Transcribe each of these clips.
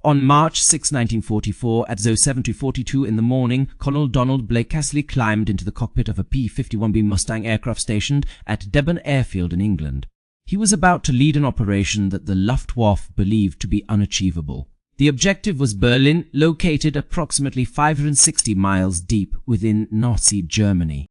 On March 6, 1944, at 07:42 in the morning, Colonel Donald Blakesley climbed into the cockpit of a P-51 Mustang aircraft stationed at Debon Airfield in England. He was about to lead an operation that the Luftwaffe believed to be unachievable. The objective was Berlin, located approximately 560 miles deep within Nazi Germany.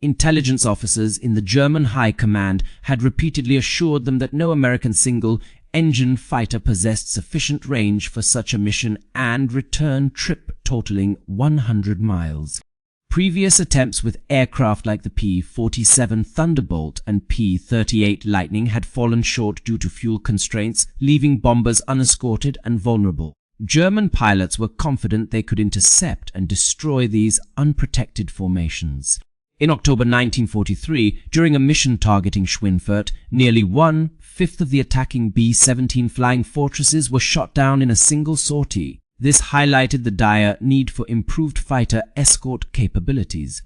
Intelligence officers in the German High Command had repeatedly assured them that no American single-engine fighter possessed sufficient range for such a mission and return trip totaling 100 miles. Previous attempts with aircraft like the P-47 Thunderbolt and P-38 Lightning had fallen short due to fuel constraints, leaving bombers unescorted and vulnerable. German pilots were confident they could intercept and destroy these unprotected formations. In October 1943, during a mission targeting Schweinfurt, nearly 1/5 of the attacking B-17 flying fortresses were shot down in a single sortie. This highlighted the dire need for improved fighter escort capabilities.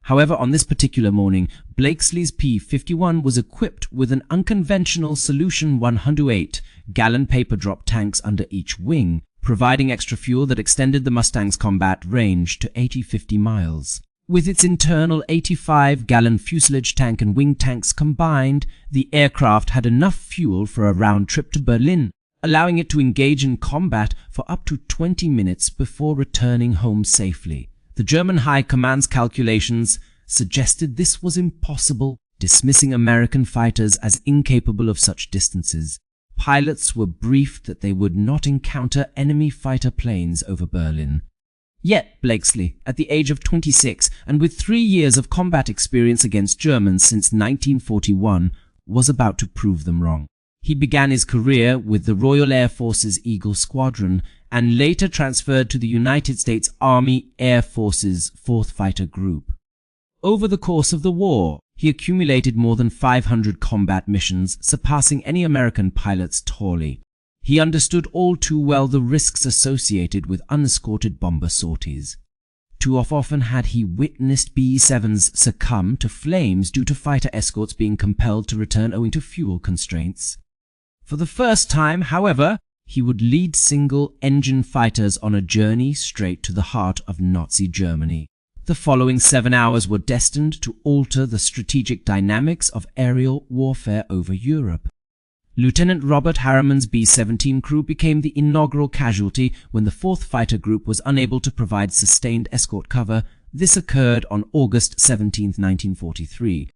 However, on this particular morning, Blakesley's P-51 was equipped with an unconventional Solution 108-gallon paper drop tanks under each wing, providing extra fuel that extended the Mustang's combat range to 50 miles. With its internal 85-gallon fuselage tank and wing tanks combined, the aircraft had enough fuel for a round trip to Berlin, allowing it to engage in combat for up to 20 minutes before returning home safely. The German High Command's calculations suggested this was impossible, dismissing American fighters as incapable of such distances. Pilots were briefed that they would not encounter enemy fighter planes over Berlin. Yet Blakesley, at the age of 26 and with 3 years of combat experience against Germans since 1941, was about to prove them wrong. He began his career with the Royal Air Force's Eagle Squadron and later transferred to the United States Army Air Force's 4th Fighter Group. Over the course of the war, he accumulated more than 500 combat missions, surpassing any American pilot's tally. He understood all too well the risks associated with unescorted bomber sorties. Too often had he witnessed B-7s succumb to flames due to fighter escorts being compelled to return owing to fuel constraints. For the first time, however, he would lead single-engine fighters on a journey straight to the heart of Nazi Germany. The following 7 hours were destined to alter the strategic dynamics of aerial warfare over Europe. Lieutenant Robert Harriman's B-17 crew became the inaugural casualty when the 4th Fighter Group was unable to provide sustained escort cover. This occurred on August 17, 1943.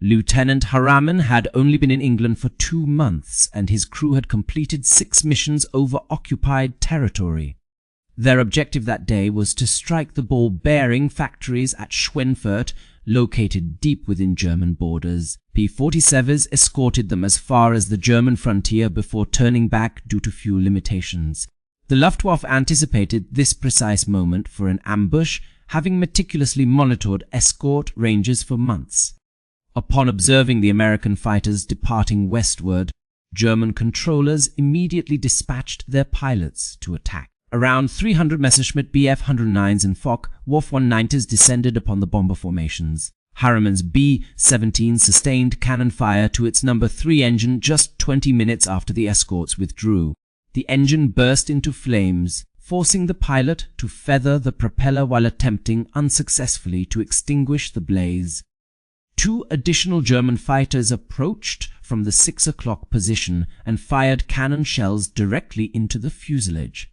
Lieutenant Harriman had only been in England for 2 months, and his crew had completed 6 missions over occupied territory. Their objective that day was to strike the ball-bearing factories at Schweinfurt, located deep within German borders. P-47s escorted them as far as the German frontier before turning back due to fuel limitations. The Luftwaffe anticipated this precise moment for an ambush, having meticulously monitored escort ranges for months. Upon observing the American fighters departing westward, German controllers immediately dispatched their pilots to attack. Around 300 Messerschmitt Bf-109s and Foch Wurf-190s descended upon the bomber formations. Harriman's B-17 sustained cannon fire to its number 3 engine just 20 minutes after the escorts withdrew. The engine burst into flames, forcing the pilot to feather the propeller while attempting unsuccessfully to extinguish the blaze. 2 additional German fighters approached from the 6 o'clock position and fired cannon shells directly into the fuselage.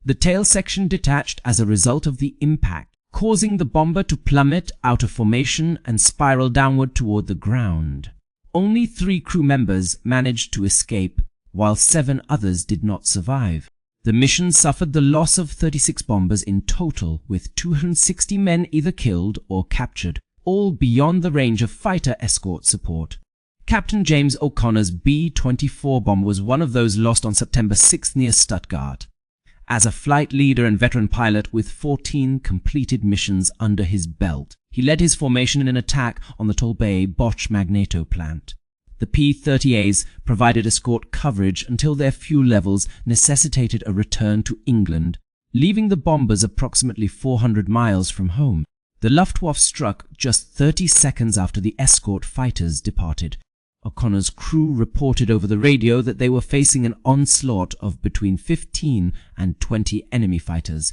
The tail section detached as a result of the impact, causing the bomber to plummet out of formation and spiral downward toward the ground. Only 3 crew members managed to escape, while 7 others did not survive. The mission suffered the loss of 36 bombers in total, with 260 men either killed or captured, all beyond the range of fighter escort support. Captain James O'Connor's B-24 bomber was one of those lost on September 6 near Stuttgart. As a flight leader and veteran pilot with 14 completed missions under his belt, he led his formation in an attack on the Torbay Bosch Magneto plant. The P-30As provided escort coverage until their fuel levels necessitated a return to England, leaving the bombers approximately 400 miles from home. The Luftwaffe struck just 30 seconds after the escort fighters departed. O'Connor's crew reported over the radio that they were facing an onslaught of between 15 and 20 enemy fighters.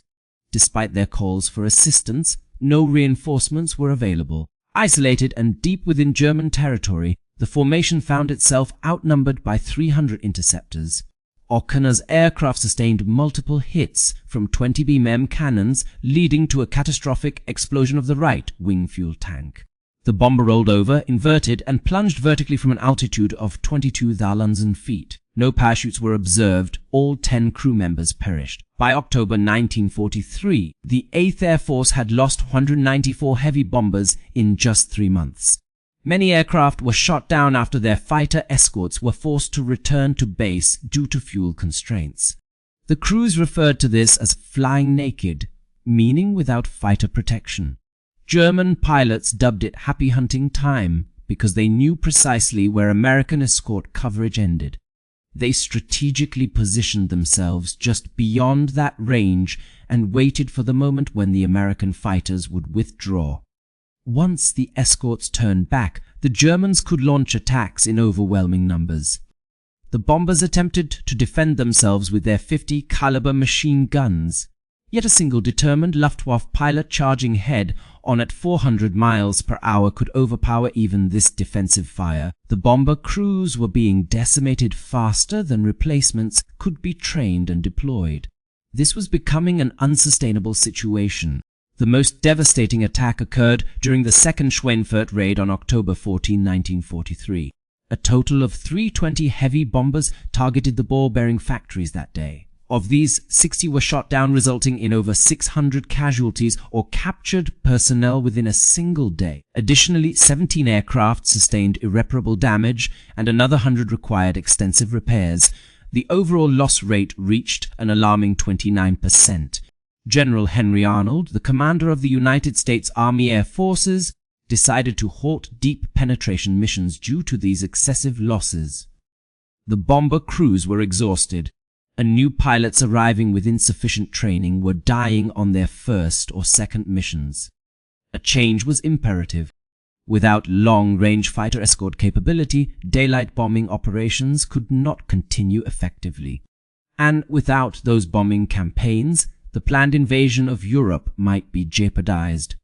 Despite their calls for assistance, no reinforcements were available. Isolated and deep within German territory, the formation found itself outnumbered by 300 interceptors. O'Connor's aircraft sustained multiple hits from 20 mm cannons, leading to a catastrophic explosion of the right wing fuel tank. The bomber rolled over, inverted, and plunged vertically from an altitude of 22,000 feet. No parachutes were observed. All 10 crew members perished. By October 1943, the 8th Air Force had lost 194 heavy bombers in just 3 months. Many aircraft were shot down after their fighter escorts were forced to return to base due to fuel constraints. The crews referred to this as flying naked, meaning without fighter protection. German pilots dubbed it happy hunting time because they knew precisely where American escort coverage ended. They strategically positioned themselves just beyond that range and waited for the moment when the American fighters would withdraw. Once the escorts turned back, the Germans could launch attacks in overwhelming numbers. The bombers attempted to defend themselves with their 50 caliber machine guns. Yet a single determined Luftwaffe pilot charging head on at 400 miles per hour could overpower even this defensive fire. The bomber crews were being decimated faster than replacements could be trained and deployed. This was becoming an unsustainable situation. The most devastating attack occurred during the second Schweinfurt raid on October 14, 1943. A total of 320 heavy bombers targeted the ball-bearing factories that day. Of these, 60 were shot down, resulting in over 600 casualties or captured personnel within a single day. Additionally, 17 aircraft sustained irreparable damage and another 100 required extensive repairs. The overall loss rate reached an alarming 29%. General Henry Arnold, the commander of the United States Army Air Forces, decided to halt deep penetration missions due to these excessive losses. The bomber crews were exhausted, and new pilots arriving with insufficient training were dying on their first or second missions. A change was imperative. Without long-range fighter escort capability, daylight bombing operations could not continue effectively. And without those bombing campaigns, the planned invasion of Europe might be jeopardized.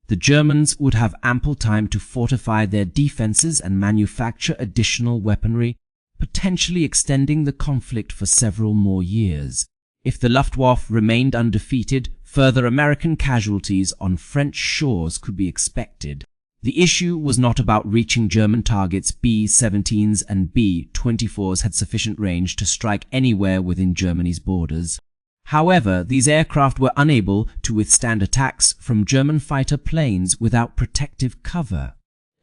The Germans would have ample time to fortify their defenses and manufacture additional weaponry, potentially extending the conflict for several more years. If the Luftwaffe remained undefeated, further American casualties on French shores could be expected. The issue was not about reaching German targets. B-17s and B-24s had sufficient range to strike anywhere within Germany's borders. However, these aircraft were unable to withstand attacks from German fighter planes without protective cover.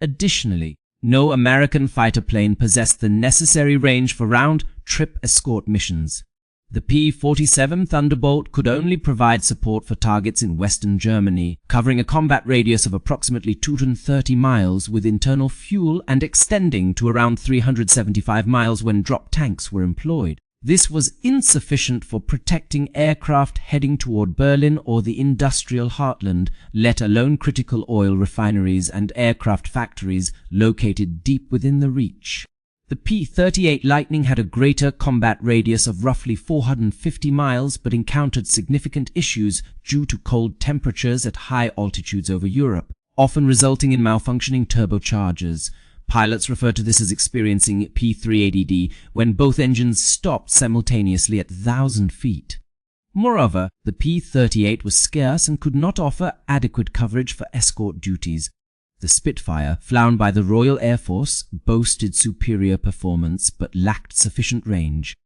Additionally, no American fighter plane possessed the necessary range for round-trip escort missions. The P-47 Thunderbolt could only provide support for targets in western Germany, covering a combat radius of approximately 230 miles with internal fuel and extending to around 375 miles when drop tanks were employed. This was insufficient for protecting aircraft heading toward Berlin or the industrial heartland, let alone critical oil refineries and aircraft factories located deep within the reach. The P-38 Lightning had a greater combat radius of roughly 450 miles but encountered significant issues due to cold temperatures at high altitudes over Europe, often resulting in malfunctioning turbochargers. Pilots refer to this as experiencing P-380D when both engines stopped simultaneously at 1,000 feet. Moreover, the P-38 was scarce and could not offer adequate coverage for escort duties. The Spitfire, flown by the Royal Air Force, boasted superior performance but lacked sufficient range.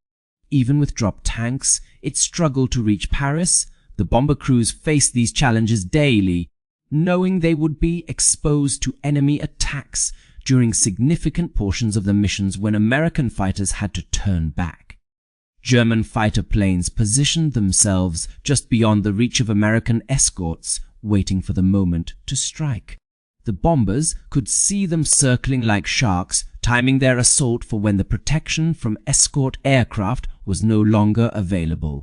Even with drop tanks, it struggled to reach Paris. The bomber crews faced these challenges daily, knowing they would be exposed to enemy attacks during significant portions of the missions when American fighters had to turn back. German fighter planes positioned themselves just beyond the reach of American escorts, waiting for the moment to strike. The bombers could see them circling like sharks, timing their assault for when the protection from escort aircraft was no longer available.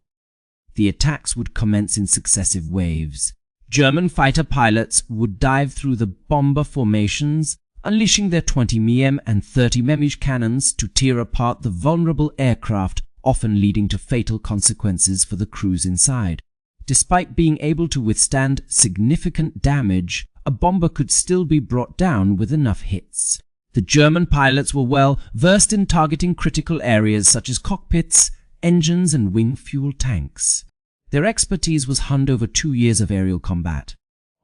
The attacks would commence in successive waves. German fighter pilots would dive through the bomber formations, unleashing their 20 mm and 30 mm cannons to tear apart the vulnerable aircraft, often leading to fatal consequences for the crews inside. Despite being able to withstand significant damage, a bomber could still be brought down with enough hits. The German pilots were well versed in targeting critical areas such as cockpits, engines and wing fuel tanks. Their expertise was honed over 2 years of aerial combat.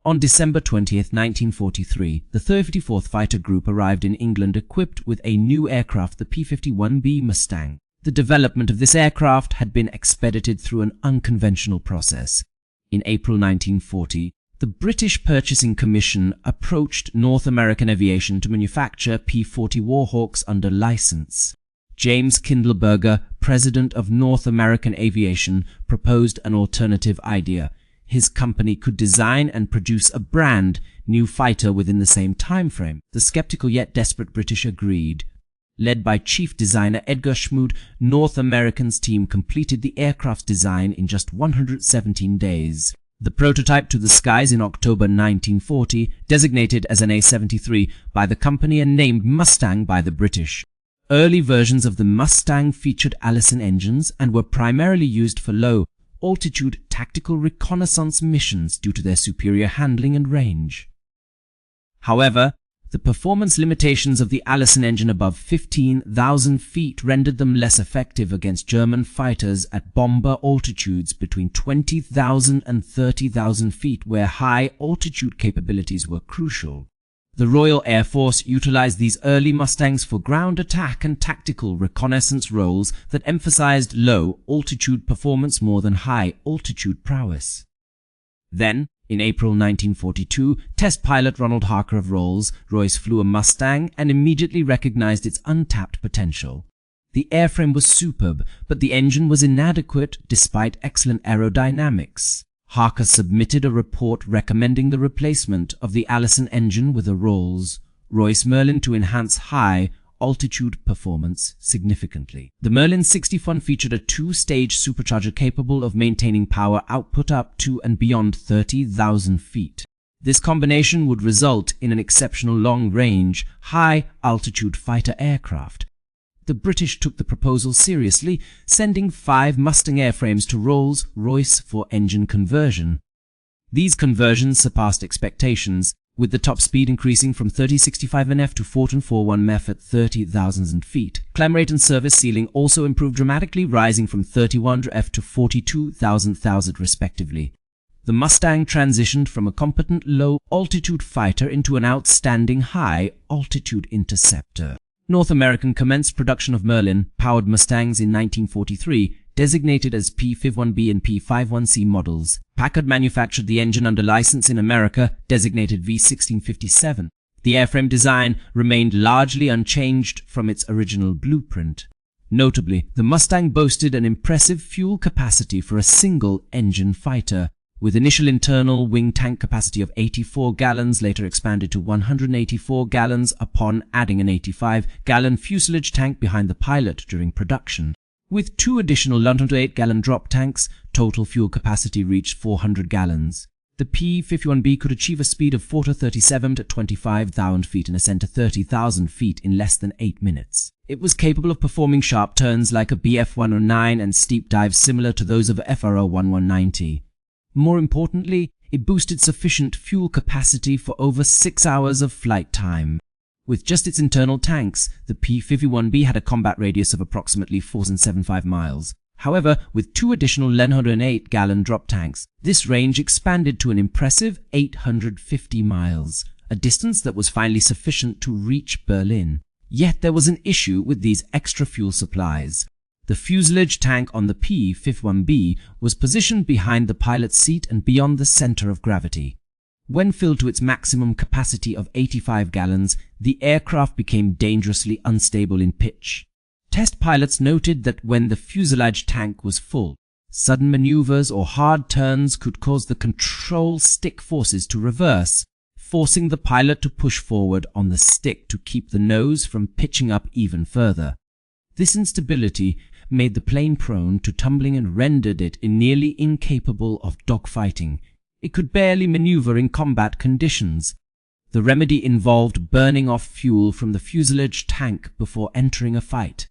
On December 20, 1943, the 34th Fighter Group arrived in England equipped with a new aircraft, the P-51 Mustang. The development of this aircraft had been expedited through an unconventional process. In April 1940, the British Purchasing Commission approached North American Aviation to manufacture P-40 Warhawks under license. James Kindleberger, president of North American Aviation, proposed an alternative idea. His company could design and produce a brand new fighter within the same time frame. The skeptical yet desperate British agreed. Led by chief designer Edgar Schmood, North American's team completed the aircraft's design in just 117 days. The prototype to the skies in October 1940, designated as an A-73 by the company and named Mustang by the British. Early versions of the Mustang featured Allison engines and were primarily used for low-altitude tactical reconnaissance missions due to their superior handling and range. However, the performance limitations of the Allison engine above 15,000 feet rendered them less effective against German fighters at bomber altitudes between 20,000 and 30,000 feet, where high-altitude capabilities were crucial. The Royal Air Force utilized these early Mustangs for ground attack and tactical reconnaissance roles that emphasized low-altitude performance more than high-altitude prowess. Then, in April 1942, test pilot Ronald Harker of Rolls-Royce flew a Mustang and immediately recognized its untapped potential. The airframe was superb, but the engine was inadequate despite excellent aerodynamics. Harker submitted a report recommending the replacement of the Allison engine with a Rolls-Royce Merlin to enhance high-altitude performance significantly. The Merlin 61 featured a two-stage supercharger capable of maintaining power output up to and beyond 30,000 feet. This combination would result in an exceptional long-range, high-altitude fighter aircraft. The British took the proposal seriously, sending 5 Mustang airframes to Rolls-Royce for engine conversion. These conversions surpassed expectations, with the top speed increasing from 3065 nf to 1441 mf at 30,000 feet. Climb rate and service ceiling also improved dramatically, rising from 3100 f to 42,000 respectively. The Mustang transitioned from a competent low-altitude fighter into an outstanding high-altitude interceptor. North American commenced production of Merlin-powered Mustangs in 1943, designated as P-51B and P-51C models. Packard manufactured the engine under license in America, designated V1657. The airframe design remained largely unchanged from its original blueprint. Notably, the Mustang boasted an impressive fuel capacity for a single-engine fighter, with initial internal wing tank capacity of 84 gallons, later expanded to 184 gallons upon adding an 85-gallon fuselage tank behind the pilot during production. With 2 additional 108-gallon drop tanks, total fuel capacity reached 400 gallons. The P-51B could achieve a speed of 437 to 25,000 feet and ascend to 30,000 feet in less than 8 minutes. It was capable of performing sharp turns like a Bf-109 and steep dives similar to those of a FRO-1190. More importantly, it boosted sufficient fuel capacity for over 6 hours of flight time. With just its internal tanks, the P-51B had a combat radius of approximately 475 miles. However, with 2 additional 108-gallon drop tanks, this range expanded to an impressive 850 miles, a distance that was finally sufficient to reach Berlin. Yet there was an issue with these extra fuel supplies. The fuselage tank on the P-51B was positioned behind the pilot's seat and beyond the center of gravity. When filled to its maximum capacity of 85 gallons, the aircraft became dangerously unstable in pitch. Test pilots noted that when the fuselage tank was full, sudden maneuvers or hard turns could cause the control stick forces to reverse, forcing the pilot to push forward on the stick to keep the nose from pitching up even further. This instability made the plane prone to tumbling and rendered it nearly incapable of dogfighting. It could barely maneuver in combat conditions. The remedy involved burning off fuel from the fuselage tank before entering a fight.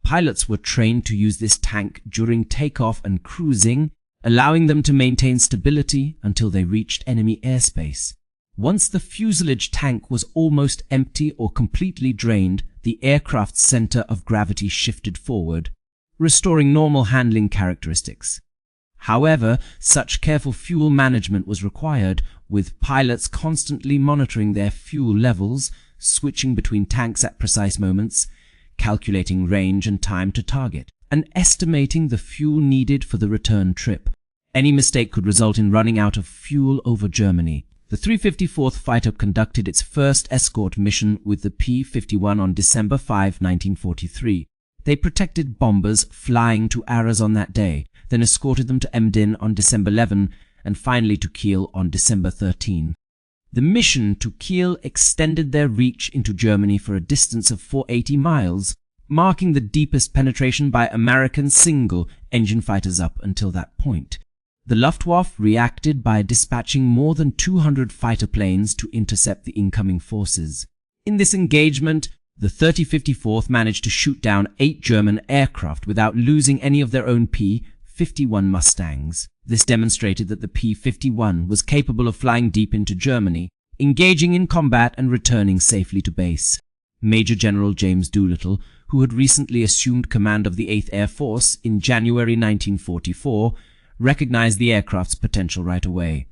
Pilots were trained to use this tank during takeoff and cruising, allowing them to maintain stability until they reached enemy airspace. Once the fuselage tank was almost empty or completely drained, the aircraft's center of gravity shifted forward, restoring normal handling characteristics. However, such careful fuel management was required, with pilots constantly monitoring their fuel levels, switching between tanks at precise moments, calculating range and time to target, and estimating the fuel needed for the return trip. Any mistake could result in running out of fuel over Germany. The 354th Fighter conducted its first escort mission with the P-51 on December 5, 1943. They protected bombers flying to Arras on that day, then escorted them to Emden on December 11, and finally to Kiel on December 13. The mission to Kiel extended their reach into Germany for a distance of 480 miles, marking the deepest penetration by American single-engine fighters up until that point. The Luftwaffe reacted by dispatching more than 200 fighter planes to intercept the incoming forces. In this engagement, the 3054th managed to shoot down 8 German aircraft without losing any of their own P-51 Mustangs. This demonstrated that the P-51 was capable of flying deep into Germany, engaging in combat and returning safely to base. Major General James Doolittle, who had recently assumed command of the 8th Air Force in January 1944, recognized the aircraft's potential right away.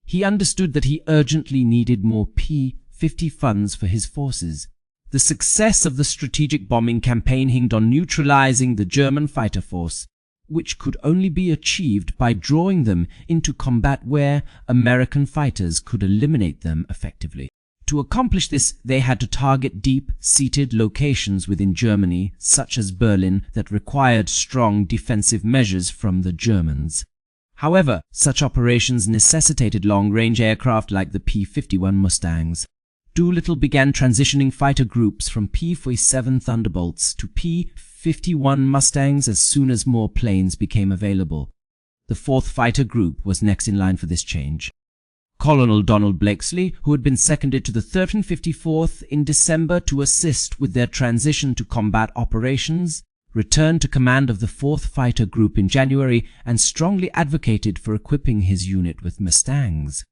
He understood that he urgently needed more P-50 for his forces. The success of the strategic bombing campaign hinged on neutralizing the German fighter force, which could only be achieved by drawing them into combat where American fighters could eliminate them effectively. To accomplish this, they had to target deep-seated locations within Germany, such as Berlin, that required strong defensive measures from the Germans. However, such operations necessitated long-range aircraft like the P-51 Mustangs. Doolittle began transitioning fighter groups from P-47 Thunderbolts to P-51 Mustangs as soon as more planes became available. The 4th Fighter Group was next in line for this change. Colonel Donald Blakesley, who had been seconded to the 1354th in December to assist with their transition to combat operations, returned to command of the 4th Fighter Group in January and strongly advocated for equipping his unit with Mustangs.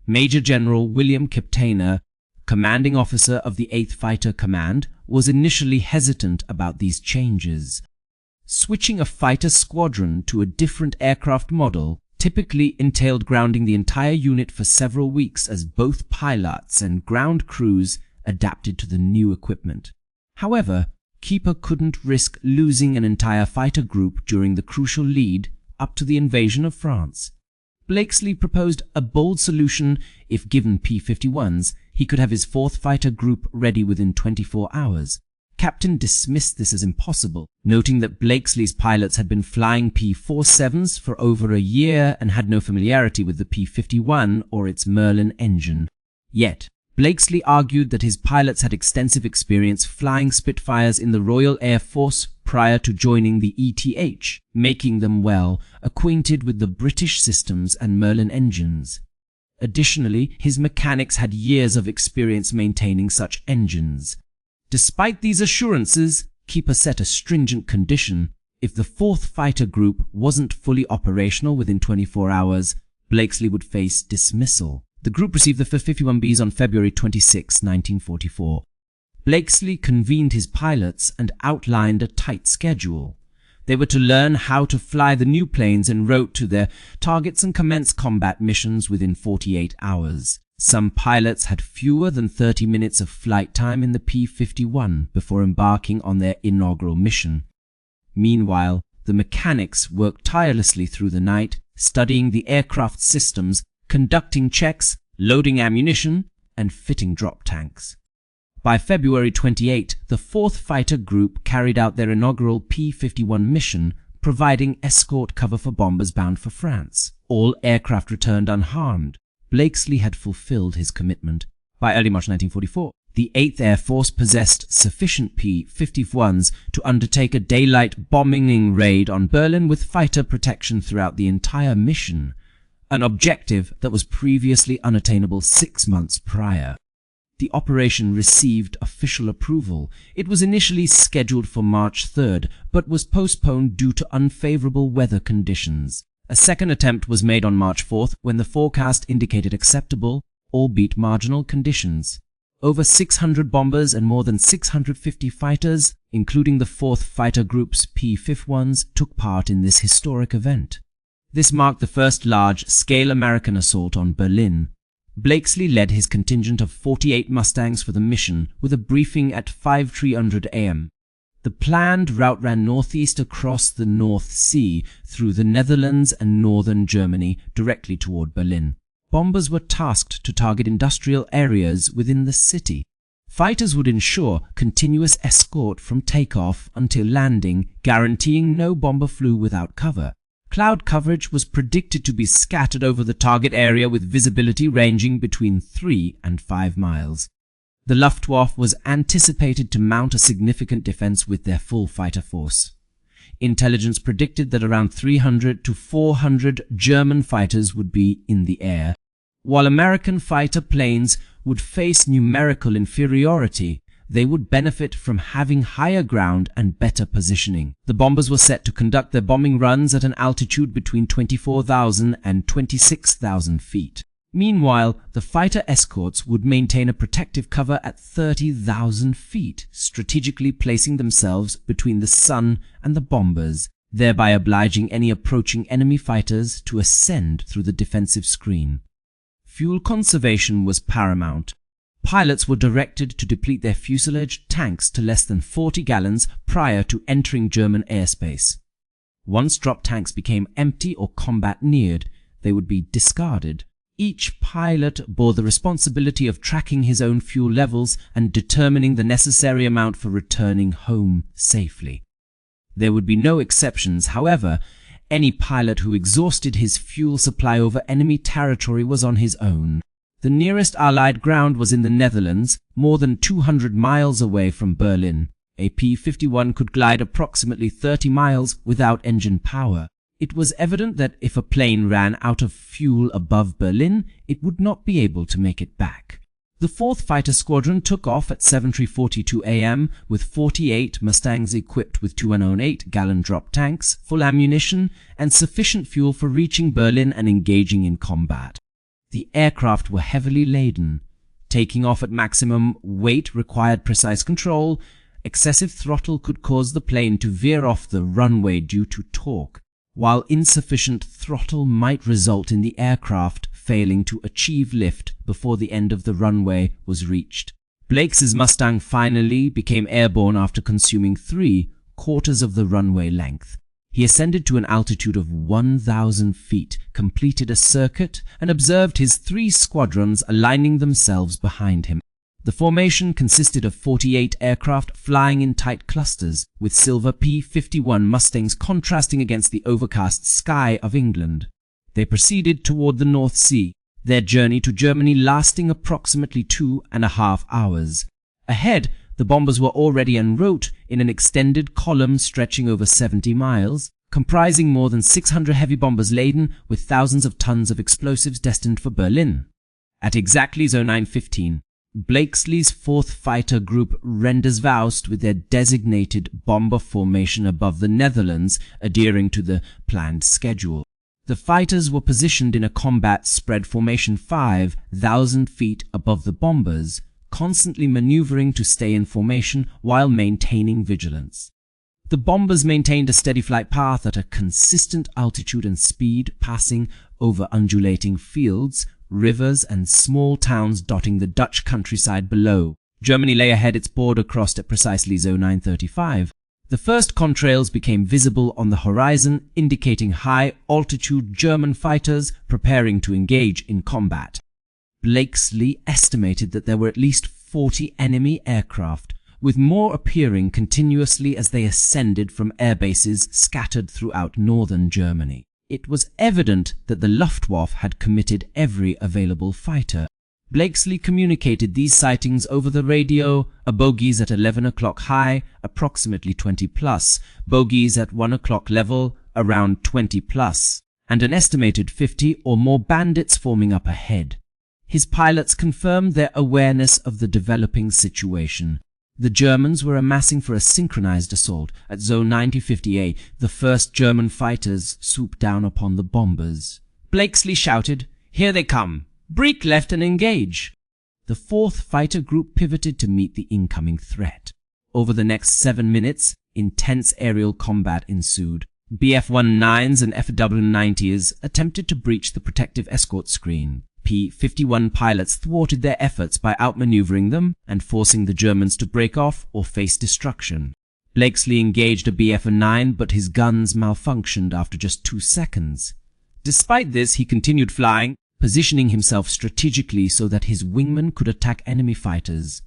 Major General William Kiptainer, commanding officer of the 8th Fighter Command, was initially hesitant about these changes. Switching a fighter squadron to a different aircraft model typically entailed grounding the entire unit for several weeks as both pilots and ground crews adapted to the new equipment. However, Keeper couldn't risk losing an entire fighter group during the crucial lead up to the invasion of France. Blakesley proposed a bold solution. If given P-51s, he could have his 4th Fighter Group ready within 24 hours. Captain dismissed this as impossible, noting that Blakesley's pilots had been flying P-47s for over a year and had no familiarity with the P-51 or its Merlin engine. Yet, Blakesley argued that his pilots had extensive experience flying Spitfires in the Royal Air Force prior to joining the ETH, making them well acquainted with the British systems and Merlin engines. Additionally, his mechanics had years of experience maintaining such engines. Despite these assurances, Keeper set a stringent condition. If the 4th Fighter Group wasn't fully operational within 24 hours, Blakesley would face dismissal. The group received the 51Bs on February 26, 1944. Blakesley convened his pilots and outlined a tight schedule. They were to learn how to fly the new planes en route to their targets and commence combat missions within 48 hours. Some pilots had fewer than 30 minutes of flight time in the P-51 before embarking on their inaugural mission. Meanwhile, the mechanics worked tirelessly through the night, studying the aircraft systems, conducting checks, loading ammunition, and fitting drop tanks. By February 28, the 4th Fighter Group carried out their inaugural P-51 mission, providing escort cover for bombers bound for France. All aircraft returned unharmed. Blakesley had fulfilled his commitment. By early March 1944, the 8th Air Force possessed sufficient P-51s to undertake a daylight bombing raid on Berlin with fighter protection throughout the entire mission. an objective that was previously unattainable 6 months prior. The operation received official approval. It was initially scheduled for March 3rd, but was postponed due to unfavorable weather conditions. A second attempt was made on March 4th when the forecast indicated acceptable, albeit marginal, conditions. Over 600 bombers and more than 650 fighters, including the 4th Fighter Group's P-51s, took part in this historic event. This marked the first large-scale American assault on Berlin. Blakesley led his contingent of 48 Mustangs for the mission, with a briefing at 5:300 a.m. The planned route ran northeast across the North Sea, through the Netherlands and northern Germany, directly toward Berlin. Bombers were tasked to target industrial areas within the city. Fighters would ensure continuous escort from takeoff until landing, guaranteeing no bomber flew without cover. Cloud coverage was predicted to be scattered over the target area with visibility ranging between 3 and 5 miles. The Luftwaffe was anticipated to mount a significant defense with their full fighter force. Intelligence predicted that around 300 to 400 German fighters would be in the air. While American fighter planes would face numerical inferiority, they would benefit from having higher ground and better positioning. The bombers were set to conduct their bombing runs at an altitude between 24,000 and 26,000 feet. Meanwhile, the fighter escorts would maintain a protective cover at 30,000 feet, strategically placing themselves between the sun and the bombers, thereby obliging any approaching enemy fighters to ascend through the defensive screen. Fuel conservation was paramount. Pilots were directed to deplete their fuselage tanks to less than 40 gallons prior to entering German airspace. Once drop tanks became empty or combat neared, they would be discarded. Each pilot bore the responsibility of tracking his own fuel levels and determining the necessary amount for returning home safely. There would be no exceptions, however. Any pilot who exhausted his fuel supply over enemy territory was on his own. The nearest Allied ground was in the Netherlands, more than 200 miles away from Berlin. A P-51 could glide approximately 30 miles without engine power. It was evident that if a plane ran out of fuel above Berlin, it would not be able to make it back. The 4th Fighter Squadron took off at 7:42 a.m. with 48 Mustangs equipped with 208-gallon drop tanks, full ammunition, and sufficient fuel for reaching Berlin and engaging in combat. The aircraft were heavily laden. Taking off at maximum weight required precise control. Excessive throttle could cause the plane to veer off the runway due to torque, while insufficient throttle might result in the aircraft failing to achieve lift before the end of the runway was reached. Blakesley's Mustang finally became airborne after consuming 3/4 of the runway length. He ascended to an altitude of 1,000 feet, completed a circuit, and observed his 3 squadrons aligning themselves behind him. The formation consisted of 48 aircraft flying in tight clusters, with silver P-51 Mustangs contrasting against the overcast sky of England. They proceeded toward the North Sea, their journey to Germany lasting approximately 2.5 hours. Ahead, the bombers were already en route in an extended column stretching over 70 miles, comprising more than 600 heavy bombers laden with thousands of tons of explosives destined for Berlin. At exactly 09:15, Blakesley's 4th Fighter Group rendezvoused Faust with their designated bomber formation above the Netherlands, adhering to the planned schedule. The fighters were positioned in a combat spread formation 5,000 feet above the bombers, constantly maneuvering to stay in formation while maintaining vigilance. The bombers maintained a steady flight path at a consistent altitude and speed, passing over undulating fields, rivers and small towns dotting the Dutch countryside below. Germany lay ahead, its border crossed at precisely 09:35. The first contrails became visible on the horizon, indicating high-altitude German fighters preparing to engage in combat. Blakesley estimated that there were at least 40 enemy aircraft, with more appearing continuously as they ascended from airbases scattered throughout northern Germany. It was evident that the Luftwaffe had committed every available fighter. Blakesley communicated these sightings over the radio: a bogies at 11 o'clock high, approximately 20 plus, bogies at 1 o'clock level, around 20 plus, and an estimated 50 or more bandits forming up ahead. His pilots confirmed their awareness of the developing situation. The Germans were amassing for a synchronized assault. At Zone 9058, the first German fighters swooped down upon the bombers. Blakesley shouted, "Here they come! Break left and engage!" The fourth fighter group pivoted to meet the incoming threat. Over the next 7 minutes, intense aerial combat ensued. Bf-19s and FW-90s attempted to breach the protective escort screen. P-51 pilots thwarted their efforts by outmaneuvering them and forcing the Germans to break off or face destruction. Blakesley engaged a Bf-9, but his guns malfunctioned after just 2 seconds. Despite this, he continued flying, positioning himself strategically so that his wingmen could attack enemy fighters.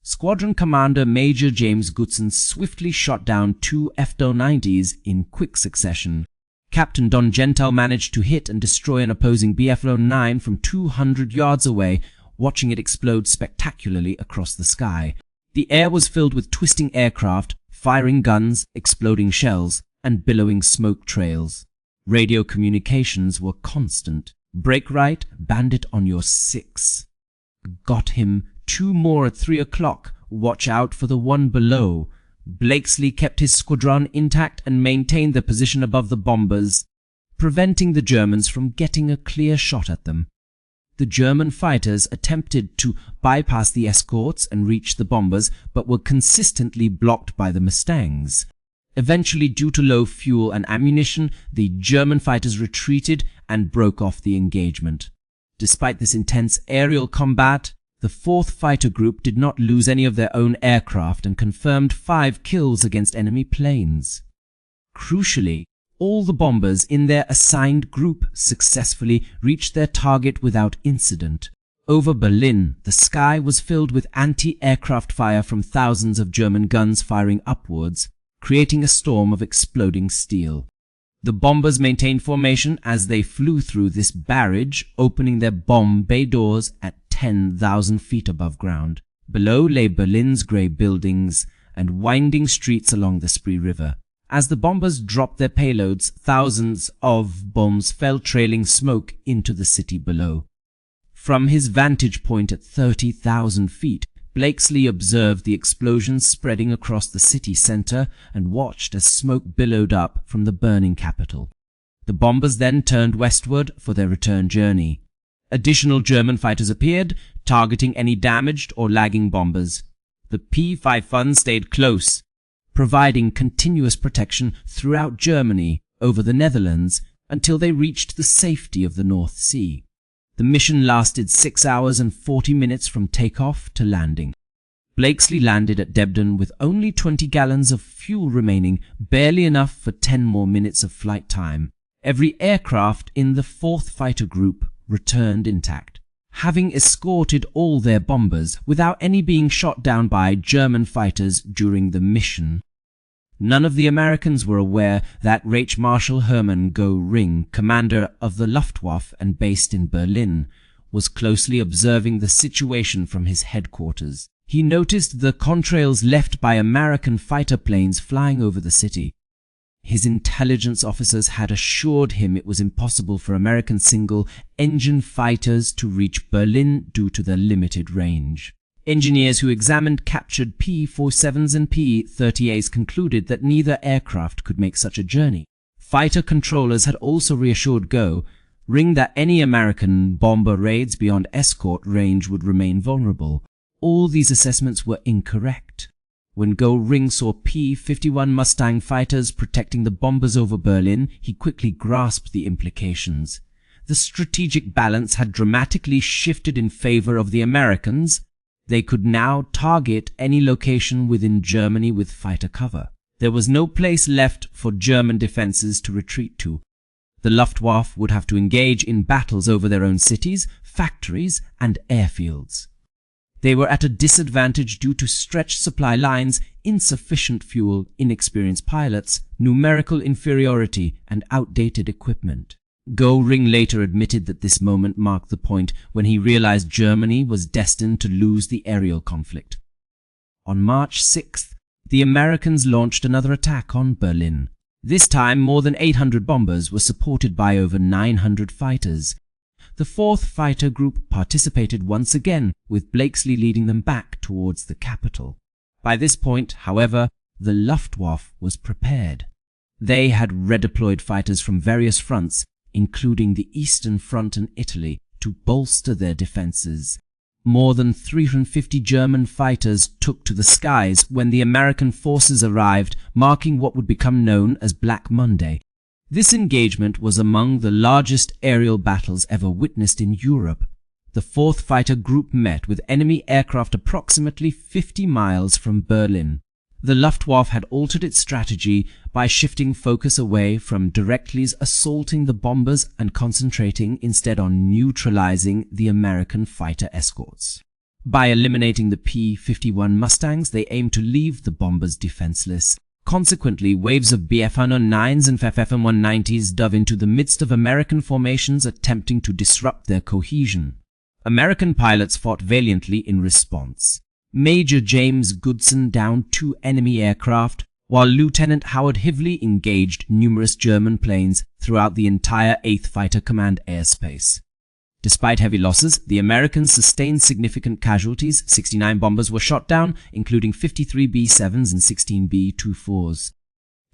Squadron Commander Major James Goodson swiftly shot down 2 FW-90s in quick succession. Captain Don Gentile managed to hit and destroy an opposing Bf-9 from 200 yards away, watching it explode spectacularly across the sky. The air was filled with twisting aircraft, firing guns, exploding shells, and billowing smoke trails. Radio communications were constant. "Break right, bandit on your 6. Got him. 2 more at 3 o'clock. Watch out for the one below." Blakesley kept his squadron intact and maintained their position above the bombers, preventing the Germans from getting a clear shot at them. The German fighters attempted to bypass the escorts and reach the bombers, but were consistently blocked by the Mustangs. Eventually, due to low fuel and ammunition, the German fighters retreated and broke off the engagement. Despite this intense aerial combat, the 4th Fighter Group did not lose any of their own aircraft and confirmed 5 kills against enemy planes. Crucially, all the bombers in their assigned group successfully reached their target without incident. Over Berlin, the sky was filled with anti-aircraft fire from thousands of German guns firing upwards, creating a storm of exploding steel. The bombers maintained formation as they flew through this barrage, opening their bomb bay doors at 10,000 feet above ground. Below lay Berlin's grey buildings and winding streets along the Spree River. As the bombers dropped their payloads, thousands of bombs fell trailing smoke into the city below. From his vantage point at 30,000 feet, Blakesley observed the explosions spreading across the city center and watched as smoke billowed up from the burning capital. The bombers then turned westward for their return journey. Additional German fighters appeared, targeting any damaged or lagging bombers. The P-51 stayed close, providing continuous protection throughout Germany over the Netherlands until they reached the safety of the North Sea. The mission lasted 6 hours and 40 minutes from takeoff to landing. Blakesley landed at Debden with only 20 gallons of fuel remaining, barely enough for 10 more minutes of flight time. Every aircraft in the 4th Fighter Group returned intact, having escorted all their bombers without any being shot down by German fighters during the mission. None of the Americans were aware that Reich Marshal Hermann Göring, commander of the Luftwaffe and based in Berlin, was closely observing the situation from his headquarters. He noticed the contrails left by American fighter planes flying over the city. His intelligence officers had assured him it was impossible for American single-engine fighters to reach Berlin due to their limited range. Engineers who examined captured P-47s and P-30As concluded that neither aircraft could make such a journey. Fighter controllers had also reassured Göring that any American bomber raids beyond escort range would remain vulnerable. All these assessments were incorrect. When Göring saw P-51 Mustang fighters protecting the bombers over Berlin, he quickly grasped the implications. The strategic balance had dramatically shifted in favor of the Americans. They could now target any location within Germany with fighter cover. There was no place left for German defenses to retreat to. The Luftwaffe would have to engage in battles over their own cities, factories, and airfields. They were at a disadvantage due to stretched supply lines, insufficient fuel, inexperienced pilots, numerical inferiority, and outdated equipment. Göring later admitted that this moment marked the point when he realized Germany was destined to lose the aerial conflict. On March 6th, the Americans launched another attack on Berlin. This time, more than 800 bombers were supported by over 900 fighters. The 4th Fighter Group participated once again, with Blakesley leading them back towards the capital. By this point, however, the Luftwaffe was prepared. They had redeployed fighters from various fronts, including the Eastern Front and Italy, to bolster their defenses. More than 350 German fighters took to the skies when the American forces arrived, marking what would become known as Black Monday. This engagement was among the largest aerial battles ever witnessed in Europe. The 4th Fighter Group met with enemy aircraft approximately 50 miles from Berlin. The Luftwaffe had altered its strategy by shifting focus away from directly assaulting the bombers and concentrating instead on neutralizing the American fighter escorts. By eliminating the P-51 Mustangs, they aimed to leave the bombers defenseless. Consequently, waves of Bf-109s and F-190s dove into the midst of American formations, attempting to disrupt their cohesion. American pilots fought valiantly in response. Major James Goodson downed 2 enemy aircraft, while Lieutenant Howard Hivley engaged numerous German planes throughout the entire 8th Fighter Command airspace. Despite heavy losses, the Americans sustained significant casualties. 69 bombers were shot down, including 53 B-7s and 16 B-24s.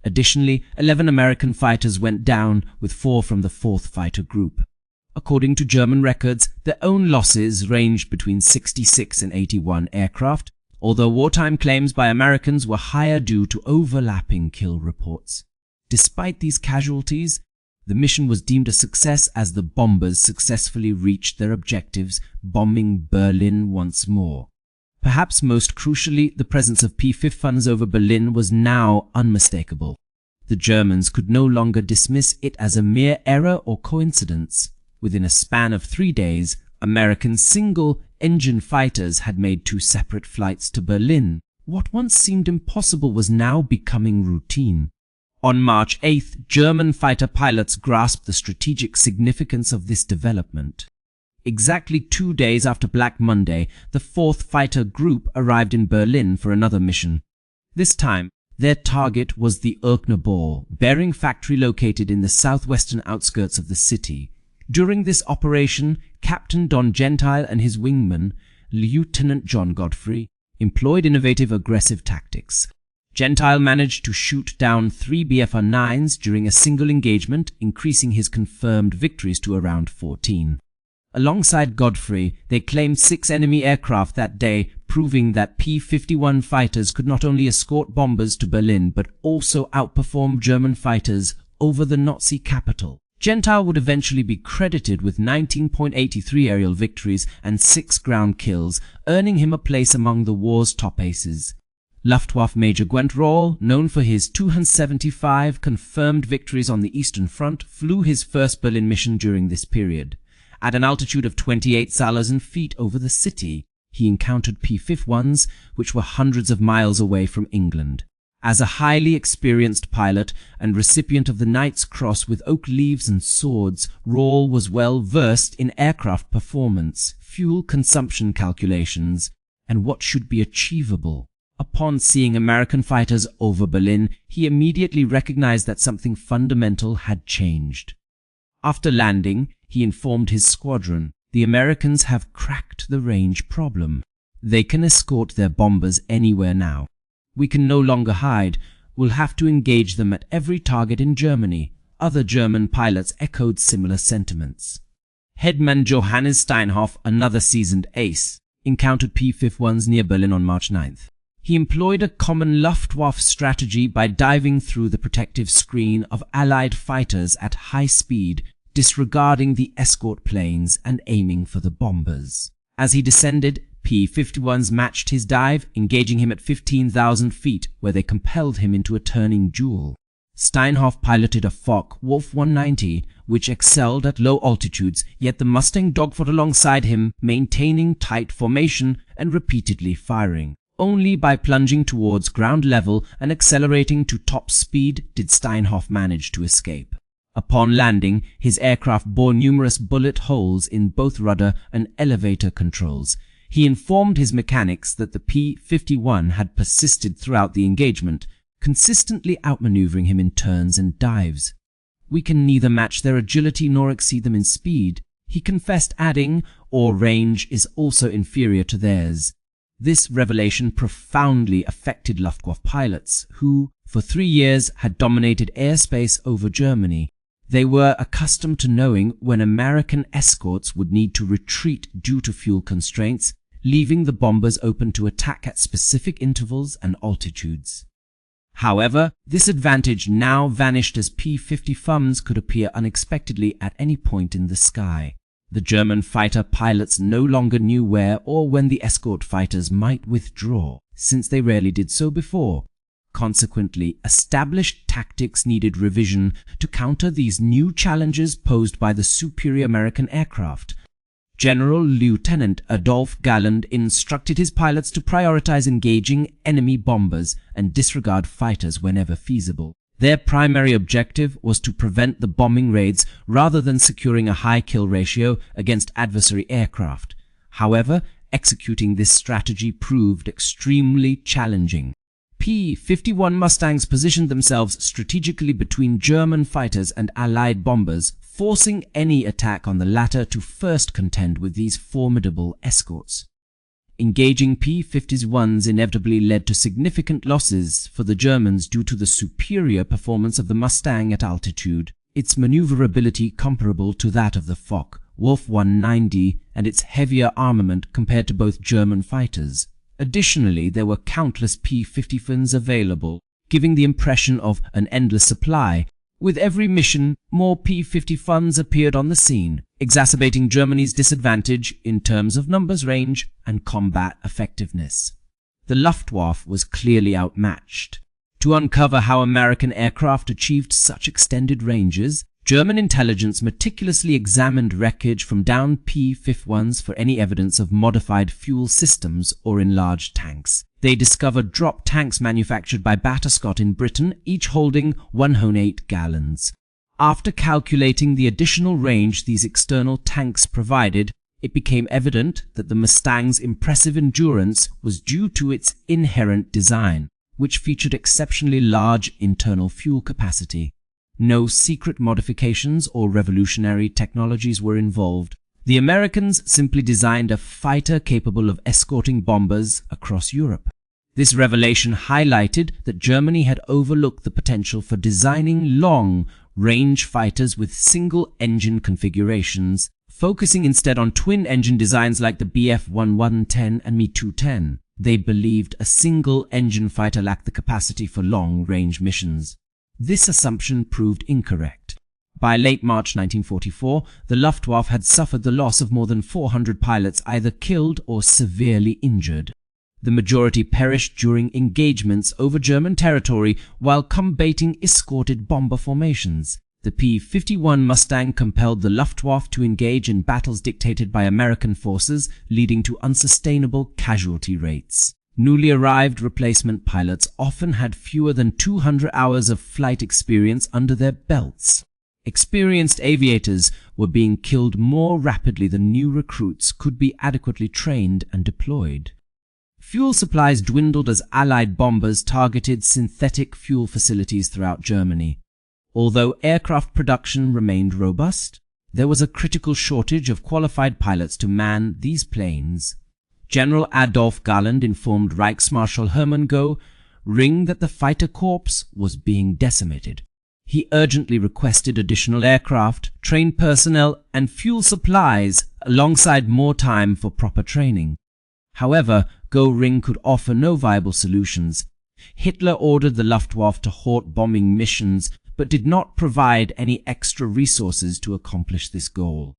Additionally, 11 American fighters went down, with 4 from the 4th Fighter Group. According to German records, their own losses ranged between 66 and 81 aircraft, although wartime claims by Americans were higher due to overlapping kill reports. Despite these casualties, the mission was deemed a success as the bombers successfully reached their objectives, bombing Berlin once more. Perhaps most crucially, the presence of P-51s over Berlin was now unmistakable. The Germans could no longer dismiss it as a mere error or coincidence. Within a span of 3 days, American single-engine fighters had made 2 separate flights to Berlin. What once seemed impossible was now becoming routine. On March 8th, German fighter pilots grasped the strategic significance of this development. Exactly 2 days after Black Monday, the 4th Fighter Group arrived in Berlin for another mission. This time, their target was the Erkner Bor, bearing factory located in the southwestern outskirts of the city. During this operation, Captain Don Gentile and his wingman, Lieutenant John Godfrey, employed innovative aggressive tactics. Gentile managed to shoot down 3 Bf-9s during a single engagement, increasing his confirmed victories to around 14. Alongside Godfrey, they claimed 6 enemy aircraft that day, proving that P-51 fighters could not only escort bombers to Berlin but also outperform German fighters over the Nazi capital. Gentile would eventually be credited with 19.83 aerial victories and 6 ground kills, earning him a place among the war's top aces. Luftwaffe Major Gwent Roll, known for his 275 confirmed victories on the Eastern Front, flew his first Berlin mission during this period. At an altitude of 28,000 feet over the city, he encountered P-51s, which were hundreds of miles away from England. As a highly experienced pilot and recipient of the Knight's Cross with oak leaves and swords, Roll was well versed in aircraft performance, fuel consumption calculations, and what should be achievable. Upon seeing American fighters over Berlin, he immediately recognized that something fundamental had changed. After landing, he informed his squadron, "The Americans have cracked the range problem. They can escort their bombers anywhere now. We can no longer hide. We'll have to engage them at every target in Germany." Other German pilots echoed similar sentiments. Headman Johannes Steinhoff, another seasoned ace, encountered P-51s near Berlin on March 9th. He employed a common Luftwaffe strategy by diving through the protective screen of Allied fighters at high speed, disregarding the escort planes and aiming for the bombers. As he descended, P-51s matched his dive, engaging him at 15,000 feet, where they compelled him into a turning duel. Steinhoff piloted a Foch Wolf 190, which excelled at low altitudes, yet the Mustang dogfought alongside him, maintaining tight formation and repeatedly firing. Only by plunging towards ground level and accelerating to top speed did Steinhoff manage to escape. Upon landing, his aircraft bore numerous bullet holes in both rudder and elevator controls. He informed his mechanics that the P-51 had persisted throughout the engagement, consistently outmaneuvering him in turns and dives. "We can neither match their agility nor exceed them in speed," he confessed, adding, "Our range is also inferior to theirs." This revelation profoundly affected Luftwaffe pilots, who, for 3 years, had dominated airspace over Germany. They were accustomed to knowing when American escorts would need to retreat due to fuel constraints, leaving the bombers open to attack at specific intervals and altitudes. However, this advantage now vanished as P-51s could appear unexpectedly at any point in the sky. The German fighter pilots no longer knew where or when the escort fighters might withdraw, since they rarely did so before. Consequently, established tactics needed revision to counter these new challenges posed by the superior American aircraft. General Lieutenant Adolf Galland instructed his pilots to prioritize engaging enemy bombers and disregard fighters whenever feasible. Their primary objective was to prevent the bombing raids rather than securing a high kill ratio against adversary aircraft. However, executing this strategy proved extremely challenging. P-51 Mustangs positioned themselves strategically between German fighters and Allied bombers, forcing any attack on the latter to first contend with these formidable escorts. Engaging P-51s inevitably led to significant losses for the Germans due to the superior performance of the Mustang at altitude, its maneuverability comparable to that of the Foch Wolf 190, and its heavier armament compared to both German fighters. Additionally, there were countless P-51s available, giving the impression of an endless supply. With every mission, more P-51s appeared on the scene, exacerbating Germany's disadvantage in terms of numbers, range, and combat effectiveness. The Luftwaffe was clearly outmatched. To uncover how American aircraft achieved such extended ranges, German intelligence meticulously examined wreckage from downed P-51s for any evidence of modified fuel systems or enlarged tanks. They discovered drop tanks manufactured by Batterscott in Britain, each holding 108 gallons. After calculating the additional range these external tanks provided, it became evident that the Mustang's impressive endurance was due to its inherent design, which featured exceptionally large internal fuel capacity. No secret modifications or revolutionary technologies were involved. The Americans simply designed a fighter capable of escorting bombers across Europe. This revelation highlighted that Germany had overlooked the potential for designing long-range fighters with single-engine configurations, focusing instead on twin-engine designs like the Bf-1110 and Me-210. They believed a single-engine fighter lacked the capacity for long-range missions. This assumption proved incorrect. By late March 1944, the Luftwaffe had suffered the loss of more than 400 pilots, either killed or severely injured. The majority perished during engagements over German territory while combating escorted bomber formations. The P-51 Mustang compelled the Luftwaffe to engage in battles dictated by American forces, leading to unsustainable casualty rates. Newly arrived replacement pilots often had fewer than 200 hours of flight experience under their belts. Experienced aviators were being killed more rapidly than new recruits could be adequately trained and deployed. Fuel supplies dwindled as Allied bombers targeted synthetic fuel facilities throughout Germany. Although aircraft production remained robust, there was a critical shortage of qualified pilots to man these planes. General Adolf Galland informed Reichsmarschall Hermann Göring that the fighter corps was being decimated. He urgently requested additional aircraft, trained personnel, and fuel supplies alongside more time for proper training. However, Göring could offer no viable solutions. Hitler ordered the Luftwaffe to halt bombing missions, but did not provide any extra resources to accomplish this goal.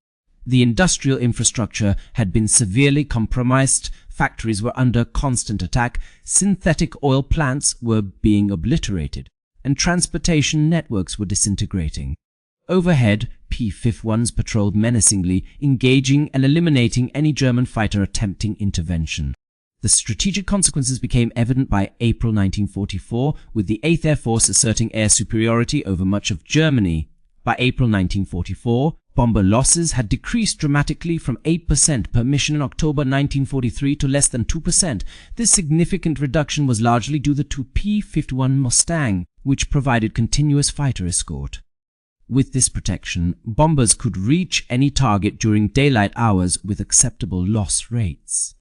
The industrial infrastructure had been severely compromised, factories were under constant attack, synthetic oil plants were being obliterated, and transportation networks were disintegrating. Overhead, P-51s patrolled menacingly, engaging and eliminating any German fighter attempting intervention. The strategic consequences became evident by April 1944, with the 8th Air Force asserting air superiority over much of Germany. By April 1944, Bomber losses had decreased dramatically from 8% per mission in October 1943 to less than 2%. This significant reduction was largely due to P-51 Mustang, which provided continuous fighter escort. With this protection, bombers could reach any target during daylight hours with acceptable loss rates.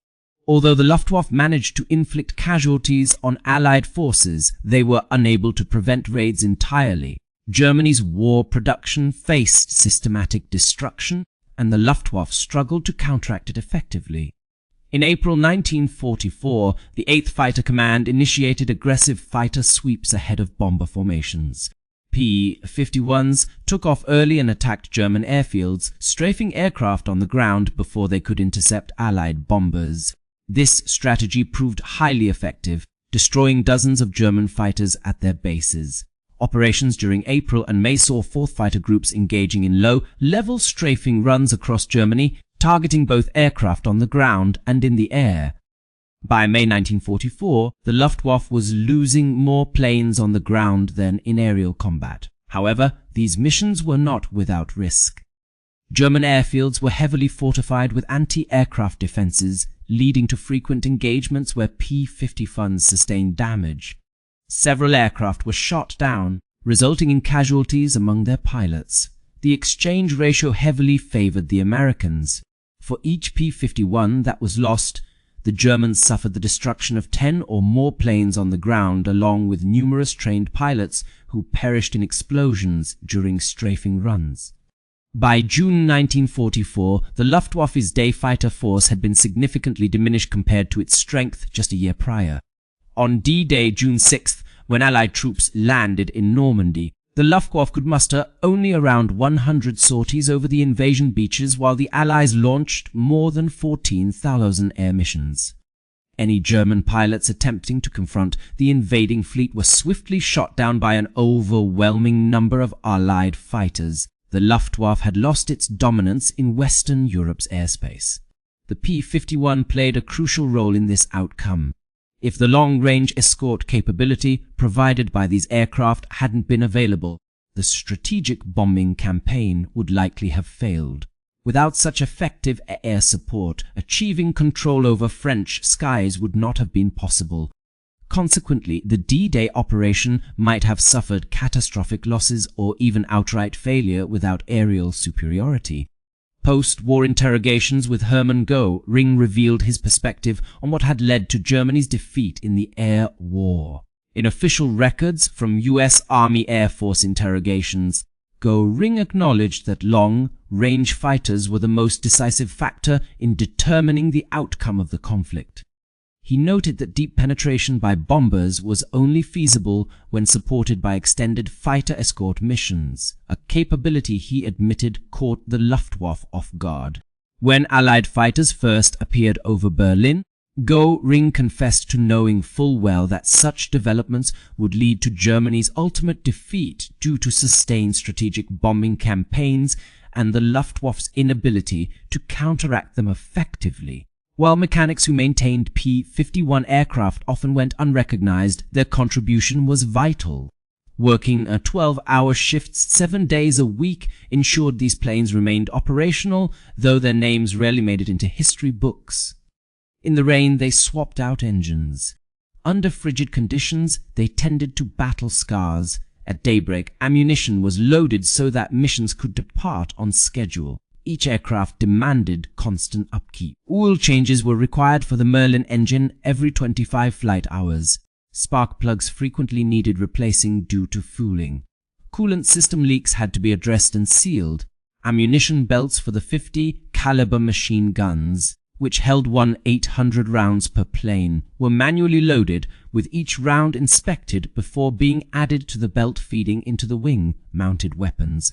Although the Luftwaffe managed to inflict casualties on Allied forces, they were unable to prevent raids entirely. Germany's war production faced systematic destruction, and the Luftwaffe struggled to counteract it effectively. In April 1944, the 8th Fighter Command initiated aggressive fighter sweeps ahead of bomber formations. P-51s took off early and attacked German airfields, strafing aircraft on the ground before they could intercept Allied bombers. This strategy proved highly effective, destroying dozens of German fighters at their bases. Operations during April and May saw 4th Fighter groups engaging in low-level strafing runs across Germany, targeting both aircraft on the ground and in the air. By May 1944, the Luftwaffe was losing more planes on the ground than in aerial combat. However, these missions were not without risk. German airfields were heavily fortified with anti-aircraft defenses, leading to frequent engagements where P-51s sustained damage. Several aircraft were shot down, resulting in casualties among their pilots. The exchange ratio heavily favored the Americans. For each P-51 that was lost, the Germans suffered the destruction of 10 or more planes on the ground, along with numerous trained pilots who perished in explosions during strafing runs. By June 1944, the Luftwaffe's day fighter force had been significantly diminished compared to its strength just a year prior. On D-Day, June 6th, when Allied troops landed in Normandy, the Luftwaffe could muster only around 100 sorties over the invasion beaches, while the Allies launched more than 14,000 air missions. Any German pilots attempting to confront the invading fleet were swiftly shot down by an overwhelming number of Allied fighters. The Luftwaffe had lost its dominance in Western Europe's airspace. The P-51 played a crucial role in this outcome. If the long-range escort capability provided by these aircraft hadn't been available, the strategic bombing campaign would likely have failed. Without such effective air support, achieving control over French skies would not have been possible. Consequently, the D-Day operation might have suffered catastrophic losses or even outright failure without aerial superiority. Post-war interrogations with Hermann Göring revealed his perspective on what had led to Germany's defeat in the air war. In official records from U.S. Army Air Force interrogations, Göring acknowledged that long-range fighters were the most decisive factor in determining the outcome of the conflict. He noted that deep penetration by bombers was only feasible when supported by extended fighter escort missions, a capability he admitted caught the Luftwaffe off guard. When Allied fighters first appeared over Berlin, Göring confessed to knowing full well that such developments would lead to Germany's ultimate defeat due to sustained strategic bombing campaigns and the Luftwaffe's inability to counteract them effectively. While mechanics who maintained P-51 aircraft often went unrecognized, their contribution was vital. Working 12-hour shifts 7 days a week ensured these planes remained operational, though their names rarely made it into history books. In the rain, they swapped out engines. Under frigid conditions, they tended to battle scars. At daybreak, ammunition was loaded so that missions could depart on schedule. Each aircraft demanded constant upkeep. Oil changes were required for the Merlin engine every 25 flight hours. Spark plugs frequently needed replacing due to fouling. Coolant system leaks had to be addressed and sealed. Ammunition belts for the 50 caliber machine guns, which held 800 rounds per plane, were manually loaded, with each round inspected before being added to the belt feeding into the wing-mounted weapons.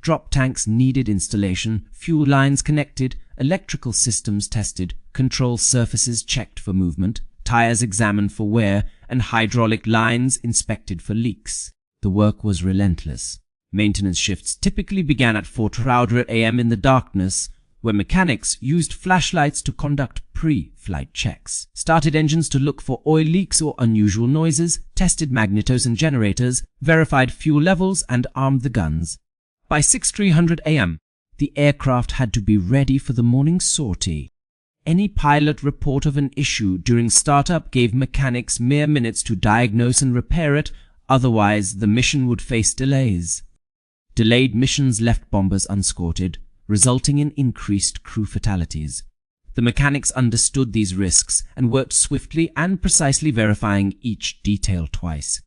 Drop tanks needed installation, fuel lines connected, electrical systems tested, control surfaces checked for movement, tires examined for wear, and hydraulic lines inspected for leaks. The work was relentless. Maintenance shifts typically began at 4:00 a.m. in the darkness, where mechanics used flashlights to conduct pre-flight checks, started engines to look for oil leaks or unusual noises, tested magnetos and generators, verified fuel levels, and armed the guns. By 6:00 a.m., the aircraft had to be ready for the morning sortie. Any pilot report of an issue during startup gave mechanics mere minutes to diagnose and repair it, otherwise the mission would face delays. Delayed missions left bombers unscorted, resulting in increased crew fatalities. The mechanics understood these risks and worked swiftly and precisely, verifying each detail twice.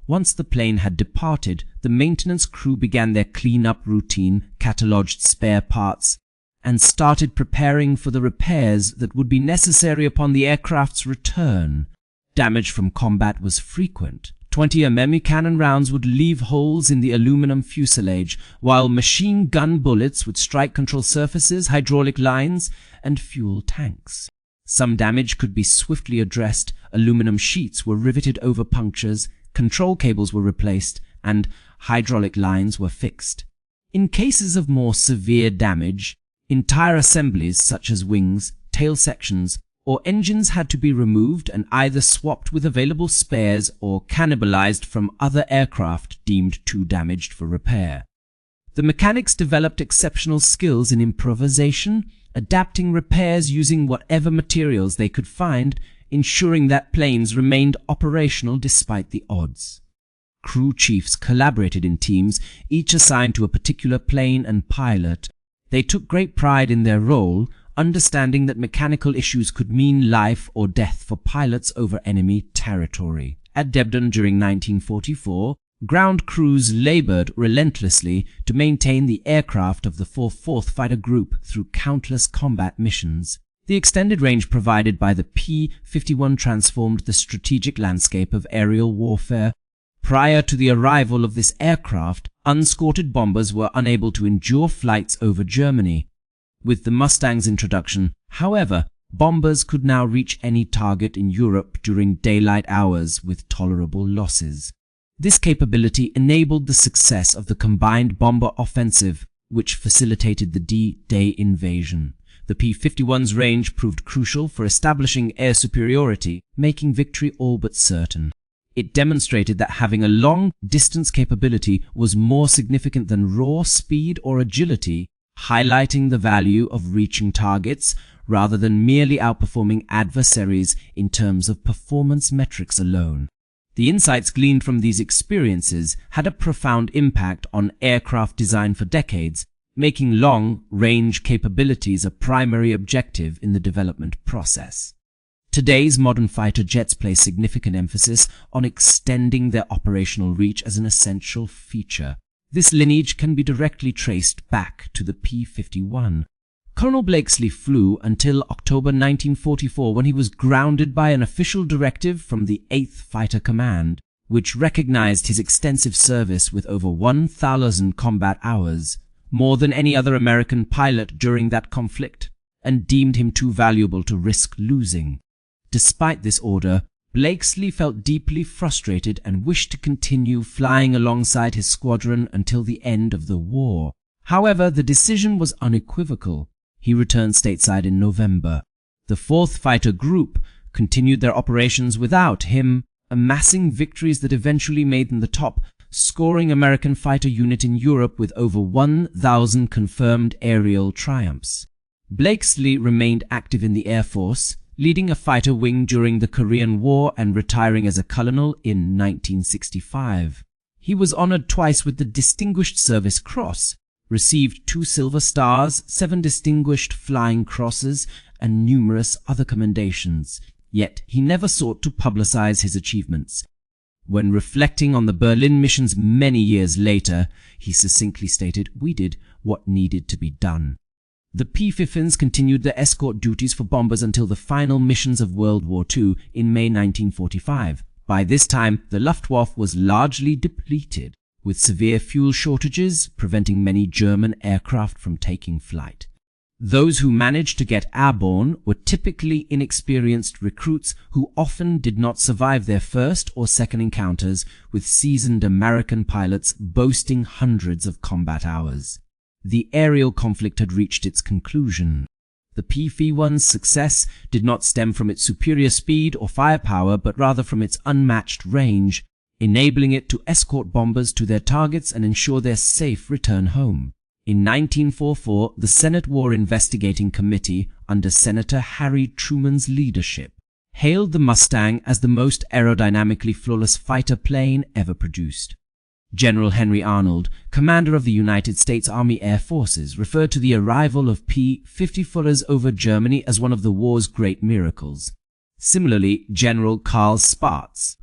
Once the plane had departed, the maintenance crew began their clean-up routine, catalogued spare parts, and started preparing for the repairs that would be necessary upon the aircraft's return. Damage from combat was frequent. 20 mm cannon rounds would leave holes in the aluminum fuselage, while machine gun bullets would strike control surfaces, hydraulic lines, and fuel tanks. Some damage could be swiftly addressed. Aluminum sheets were riveted over punctures, control cables were replaced, and hydraulic lines were fixed. In cases of more severe damage, entire assemblies such as wings, tail sections, or engines had to be removed and either swapped with available spares or cannibalized from other aircraft deemed too damaged for repair. The mechanics developed exceptional skills in improvisation, adapting repairs using whatever materials they could find, ensuring that planes remained operational despite the odds. Crew chiefs collaborated in teams, each assigned to a particular plane and pilot. They took great pride in their role, understanding that mechanical issues could mean life or death for pilots over enemy territory. At Debden during 1944, ground crews labored relentlessly to maintain the aircraft of the 4th Fighter Group through countless combat missions. The extended range provided by the P-51 transformed the strategic landscape of aerial warfare. Prior to the arrival of this aircraft, unscorted bombers were unable to endure flights over Germany. With the Mustang's introduction, however, bombers could now reach any target in Europe during daylight hours with tolerable losses. This capability enabled the success of the combined bomber offensive, which facilitated the D-Day invasion. The P-51's range proved crucial for establishing air superiority, making victory all but certain. It demonstrated that having a long-distance capability was more significant than raw speed or agility, highlighting the value of reaching targets rather than merely outperforming adversaries in terms of performance metrics alone. The insights gleaned from these experiences had a profound impact on aircraft design for decades, making long-range capabilities a primary objective in the development process. Today's modern fighter jets place significant emphasis on extending their operational reach as an essential feature. This lineage can be directly traced back to the P-51. Colonel Blakesley flew until October 1944, when he was grounded by an official directive from the 8th Fighter Command, which recognized his extensive service with over 1,000 combat hours, more than any other American pilot during that conflict, and deemed him too valuable to risk losing. Despite this order, Blakesley felt deeply frustrated and wished to continue flying alongside his squadron until the end of the war. However, the decision was unequivocal. He returned stateside in November. The 4th Fighter Group continued their operations without him, amassing victories that eventually made them the top scoring American fighter unit in Europe with over 1,000 confirmed aerial triumphs. Blakesley remained active in the Air Force, leading a fighter wing during the Korean War and retiring as a colonel in 1965. He was honored twice with the Distinguished Service Cross, received 2 Silver Stars, 7 Distinguished Flying Crosses, and numerous other commendations. Yet he never sought to publicize his achievements. When reflecting on the Berlin missions many years later, he succinctly stated, "We did what needed to be done." The P-51s continued their escort duties for bombers until the final missions of World War II in May 1945. By this time, the Luftwaffe was largely depleted, with severe fuel shortages preventing many German aircraft from taking flight. Those who managed to get airborne were typically inexperienced recruits who often did not survive their first or second encounters, with seasoned American pilots boasting hundreds of combat hours. The aerial conflict had reached its conclusion. The P-51's success did not stem from its superior speed or firepower, but rather from its unmatched range, enabling it to escort bombers to their targets and ensure their safe return home. In 1944, the Senate War Investigating Committee, under Senator Harry Truman's leadership, hailed the Mustang as the most aerodynamically flawless fighter plane ever produced. General Henry Arnold, commander of the United States Army Air Forces, referred to the arrival of P-51s over Germany as one of the war's great miracles. Similarly, General Karl Spaatz,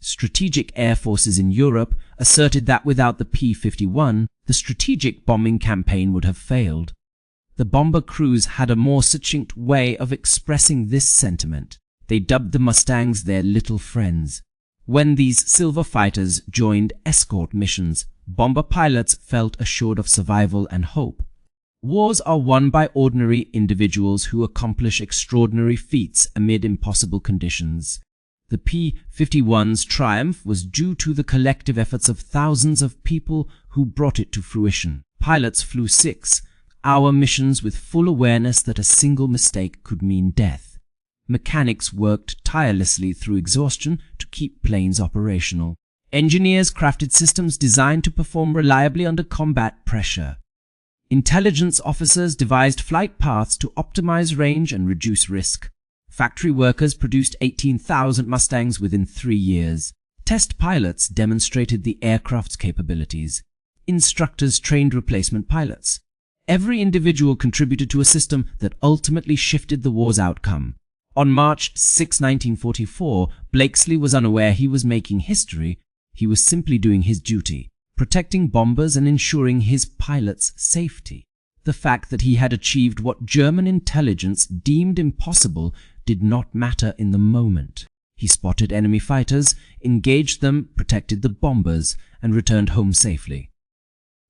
Strategic Air Forces in Europe, asserted that without the P-51, the strategic bombing campaign would have failed. The bomber crews had a more succinct way of expressing this sentiment. They dubbed the Mustangs their little friends. When these silver fighters joined escort missions, bomber pilots felt assured of survival and hope. Wars are won by ordinary individuals who accomplish extraordinary feats amid impossible conditions. The P-51's triumph was due to the collective efforts of thousands of people who brought it to fruition. Pilots flew 6-hour missions with full awareness that a single mistake could mean death. Mechanics worked tirelessly through exhaustion to keep planes operational. Engineers crafted systems designed to perform reliably under combat pressure. Intelligence officers devised flight paths to optimize range and reduce risk. Factory workers produced 18,000 Mustangs within 3 years. Test pilots demonstrated the aircraft's capabilities. Instructors trained replacement pilots. Every individual contributed to a system that ultimately shifted the war's outcome. On March 6, 1944, Blakesley was unaware he was making history. He was simply doing his duty, protecting bombers and ensuring his pilots' safety. The fact that he had achieved what German intelligence deemed impossible did not matter in the moment. He spotted enemy fighters, engaged them, protected the bombers, and returned home safely.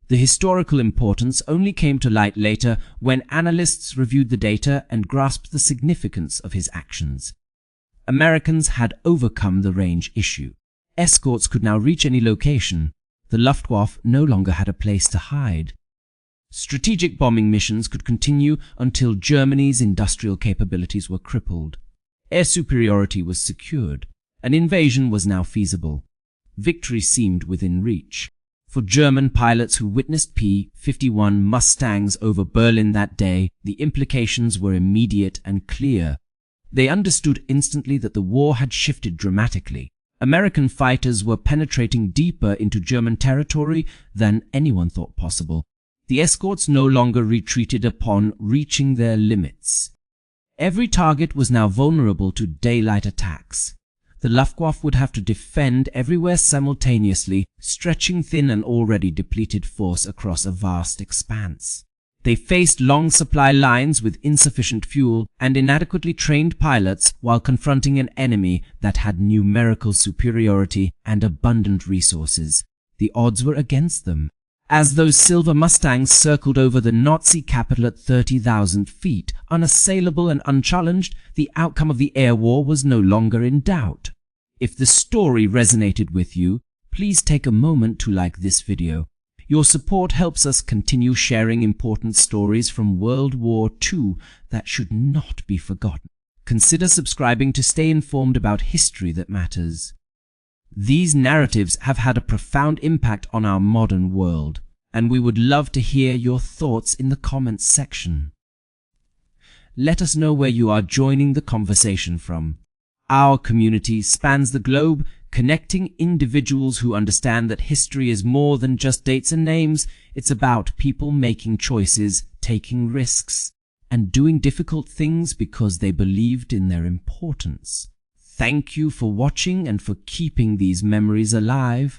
The historical importance only came to light later when analysts reviewed the data and grasped the significance of his actions. Americans had overcome the range issue. Escorts could now reach any location. The Luftwaffe no longer had a place to hide. Strategic bombing missions could continue until Germany's industrial capabilities were crippled. Air superiority was secured. An invasion was now feasible. Victory seemed within reach. For German pilots who witnessed P-51 Mustangs over Berlin that day, the implications were immediate and clear. They understood instantly that the war had shifted dramatically. American fighters were penetrating deeper into German territory than anyone thought possible. The escorts no longer retreated upon reaching their limits. Every target was now vulnerable to daylight attacks. The Luftwaffe would have to defend everywhere simultaneously, stretching thin an already depleted force across a vast expanse. They faced long supply lines with insufficient fuel and inadequately trained pilots while confronting an enemy that had numerical superiority and abundant resources. The odds were against them. As those silver Mustangs circled over the Nazi capital at 30,000 feet, unassailable and unchallenged, the outcome of the air war was no longer in doubt. If the story resonated with you, please take a moment to like this video. Your support helps us continue sharing important stories from World War II that should not be forgotten. Consider subscribing to stay informed about history that matters. These narratives have had a profound impact on our modern world, and we would love to hear your thoughts in the comments section. Let us know where you are joining the conversation from. Our community spans the globe, connecting individuals who understand that history is more than just dates and names. It's about people making choices, taking risks, and doing difficult things because they believed in their importance. Thank you for watching and for keeping these memories alive.